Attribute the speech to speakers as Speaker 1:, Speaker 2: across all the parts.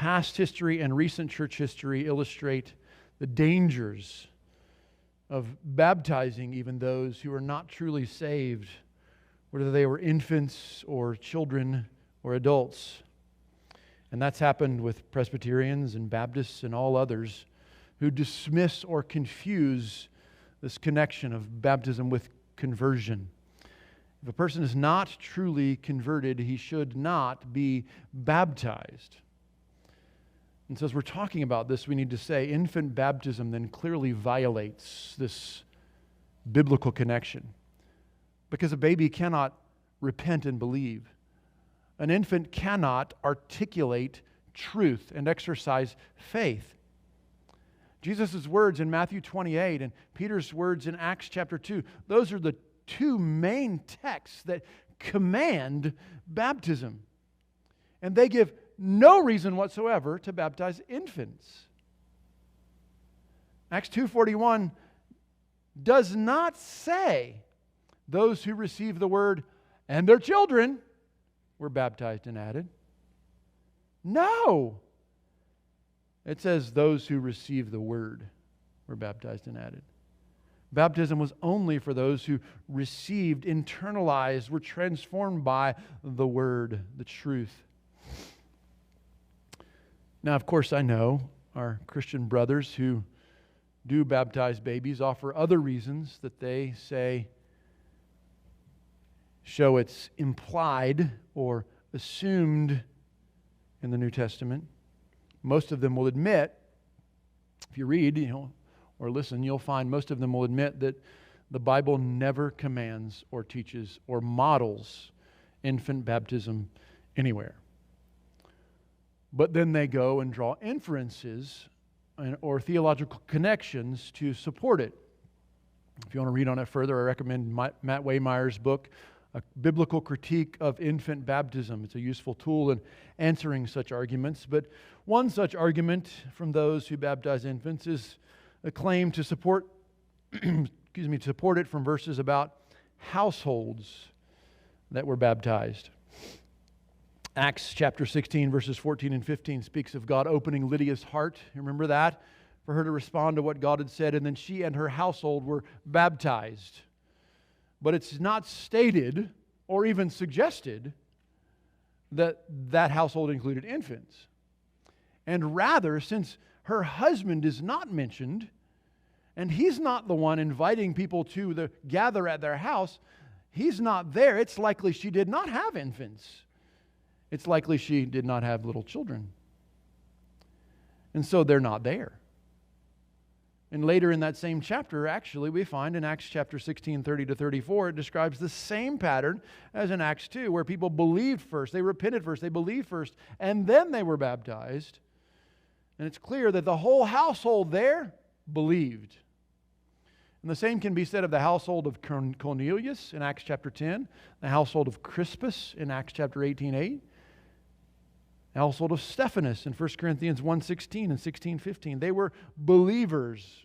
Speaker 1: past history and recent church history illustrate the dangers of baptizing even those who are not truly saved, whether they were infants or children or adults. And that's happened with Presbyterians and Baptists and all others who dismiss or confuse this connection of baptism with conversion. If a person is not truly converted, he should not be baptized. And so as we're talking about this, we need to say infant baptism then clearly violates this biblical connection, because a baby cannot repent and believe. An infant cannot articulate truth and exercise faith. Jesus' words in Matthew 28 and Peter's words in Acts chapter 2, those are the two main texts that command baptism. And they give no reason whatsoever to baptize infants. Acts 2:41 does not say those who receive the word and their children were baptized and added. No. It says those who receive the word were baptized and added. Baptism was only for those who received, internalized, were transformed by the word, the truth. Now, of course, I know our Christian brothers who do baptize babies offer other reasons that they say show it's implied or assumed in the New Testament. Most of them will admit, if you read, or listen, you'll find most of them will admit that the Bible never commands or teaches or models infant baptism anywhere. But then they go and draw inferences or theological connections to support it. If you want to read on it further, I recommend Matt Waymeyer's book, A Biblical Critique of Infant Baptism. It's a useful tool in answering such arguments. But one such argument from those who baptize infants is a claim to support, support it from verses about households that were baptized. Acts chapter 16, verses 14 and 15 speaks of God opening Lydia's heart. Remember that? For her to respond to what God had said, and then she and her household were baptized. But it's not stated or even suggested that that household included infants. And rather, since her husband is not mentioned, and he's not the one inviting people to gather at their house, he's not there, it's likely she did not have infants. It's likely she did not have little children. And so they're not there. And later in that same chapter, actually, we find in Acts chapter 16, 30 to 34, it describes the same pattern as in Acts 2, where people believed first, they repented first, they believed first, and then they were baptized. And it's clear that the whole household there believed. And the same can be said of the household of Cornelius in Acts chapter 10, the household of Crispus in Acts chapter 18:8, the household of Stephanus in 1 Corinthians 1:16 and 16:15. They were believers.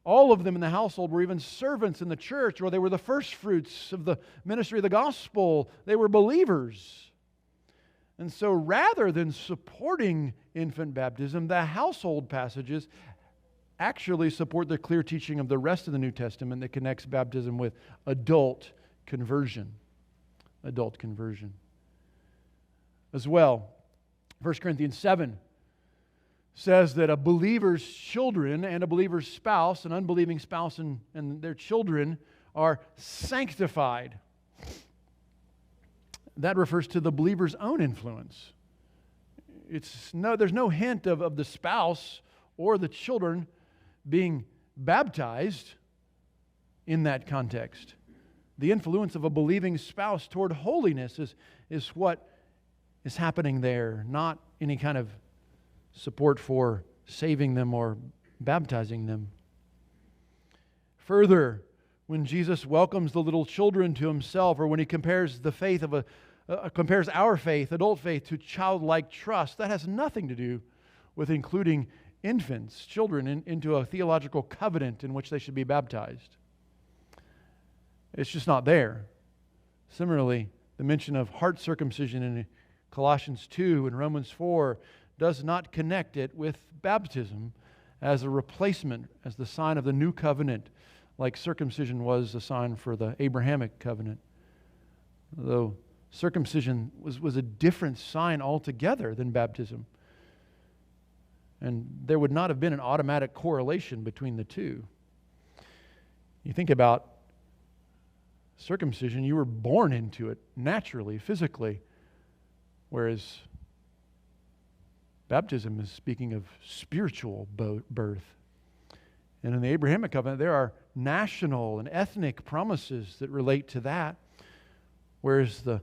Speaker 1: All of them in the household were even servants in the church, or they were the first fruits of the ministry of the gospel. They were believers. And so rather than supporting infant baptism, the household passages actually support the clear teaching of the rest of the New Testament that connects baptism with adult conversion. Adult conversion. As well, 1 Corinthians 7 says that a believer's children and a believer's spouse, an unbelieving spouse and their children, are sanctified. That refers to the believer's own influence. There's no hint of the spouse or the children being baptized in that context. The influence of a believing spouse toward holiness is what is happening there, not any kind of support for saving them or baptizing them. Further, when Jesus welcomes the little children to Himself, or when He compares the faith of compares our faith, adult faith, to childlike trust, that has nothing to do with including infants, children, into a theological covenant in which they should be baptized. It's just not there. Similarly, the mention of heart circumcision in Colossians 2 and Romans 4 does not connect it with baptism as a replacement, as the sign of the new covenant, like circumcision was a sign for the Abrahamic covenant. Though circumcision was a different sign altogether than baptism. And there would not have been an automatic correlation between the two. You think about circumcision, you were born into it naturally, physically, whereas baptism is speaking of spiritual birth. And in the Abrahamic covenant, there are national and ethnic promises that relate to that, whereas the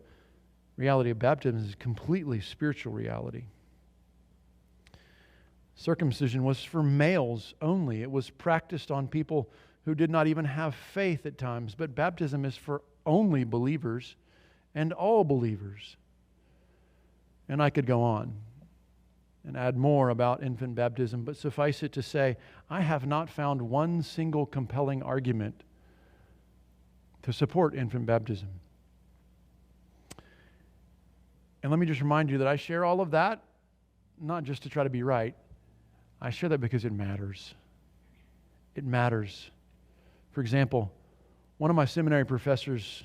Speaker 1: reality of baptism is completely spiritual reality. Circumcision was for males only. It was practiced on people who did not even have faith at times. But baptism is for only believers and all believers. And I could go on and add more about infant baptism, but suffice it to say, I have not found one single compelling argument to support infant baptism. And let me just remind you that I share all of that, not just to try to be right. I share that because it matters. It matters. For example, one of my seminary professors,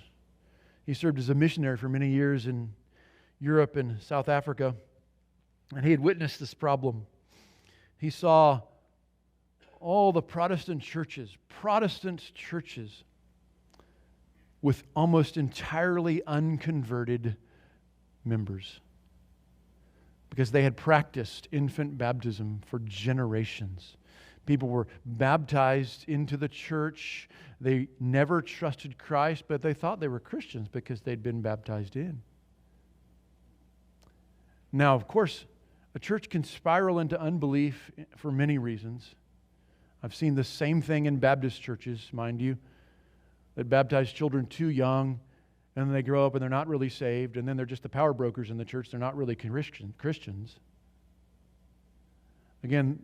Speaker 1: he served as a missionary for many years in Europe and South Africa, and he had witnessed this problem. He saw all the Protestant churches with almost entirely unconverted members, because they had practiced infant baptism for generations. People were baptized into the church. They never trusted Christ, but they thought they were Christians because they'd been baptized in. Now, of course, a church can spiral into unbelief for many reasons. I've seen the same thing in Baptist churches, mind you, that baptize children too young, and then they grow up and they're not really saved, and then they're just the power brokers in the church. They're not really Christians. Again,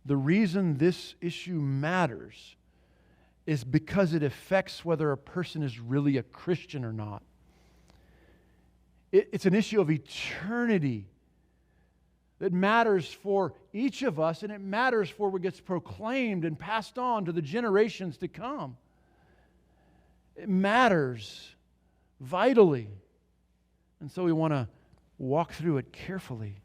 Speaker 1: the reason this issue matters is because it affects whether a person is really a Christian or not. It's an issue of eternity that matters for each of us, and it matters for what gets proclaimed and passed on to the generations to come. It matters vitally. And so we want to walk through it carefully.